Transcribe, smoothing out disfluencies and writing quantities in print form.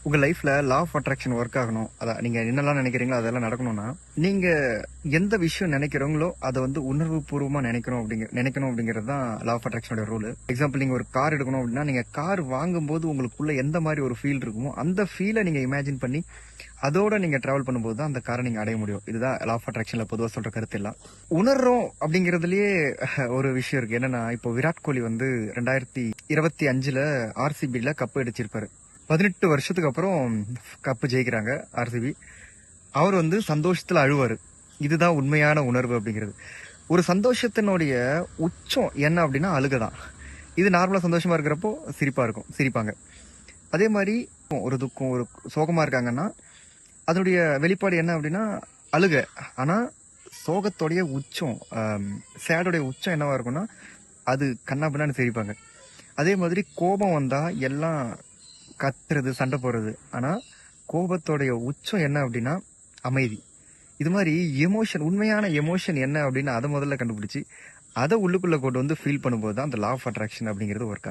உங்க லைஃப்ல law of attraction work ஆகணும், அதான் நீங்க என்னெல்லாம் நினைக்கிறீங்களோ அதெல்லாம் நடக்கணும்னா, நீங்க எந்த விஷயம் நினைக்கிறீங்களோ அதை வந்து உணர்வு பூர்வமா நினைக்கணும் அப்படிங்கிறது தான் லா ஆஃப் அட்ராக்ஷனோட ரூல். எக்ஸாம்பிள், நீங்க ஒரு கார் எடுக்கணும் அப்படின்னா, நீங்க கார் வாங்கும்போது உங்களுக்குள்ள எந்த மாதிரி ஒரு ஃபீல் இருக்குமோ அந்த ஃபீலை நீங்க இமேஜின் பண்ணி அதோட நீங்க டிராவல் பண்ணும்போது தான் அந்த காரை நீங்க அடைய முடியும். இதுதான் லா ஆஃப் அட்ராக்ஷன்ல பொதுவா சொல்ற கருத்து எல்லாம். உணர்றோம் அப்படிங்கறதுலயே ஒரு விஷயம் இருக்கு. என்னன்னா, இப்போ விராட் கோலி வந்து 2025 ஆர்சிபில கப் அடிச்சிருப்பாரு. 18 வருஷத்துக்கு அப்புறம் கப்பு ஜெயிக்கிறாங்க ஆர்சிபி. அவர் வந்து சந்தோஷத்துல அழுவாரு. இதுதான் உண்மையான உணர்வு அப்படிங்கிறது. ஒரு சந்தோஷத்தினுடைய உச்சம் என்ன அப்படின்னா அழுகதான். இது நார்மலா சந்தோஷமா இருக்கிறப்போ சிரிப்பாங்க. அதே மாதிரி ஒரு துக்கம், ஒரு சோகமா இருக்காங்கன்னா அதனுடைய வெளிப்பாடு என்ன அப்படின்னா அழுக. ஆனா சோகத்தோடைய உச்சம், சேடோடைய உச்சம் என்னவா இருக்கும்னா அது கண்ணா பின்னான்னு சிரிப்பாங்க. அதே மாதிரி கோபம் வந்தா எல்லாம் கத்துறது, சண்டை போடுறது. ஆனா கோபத்தோடைய உச்சம் என்ன அப்படின்னா அமைதி. இது மாதிரி உண்மையான எமோஷன் என்ன அப்படின்னு அதை முதல்ல கண்டுபிடிச்சு அதை உள்ளுக்குள்ள கொண்டு வந்து ஃபீல் பண்ணும்போது தான் அந்த லா ஆஃப் அட்ராக்ஷன் அப்படிங்கிறது ஒர்க் ஆகும்.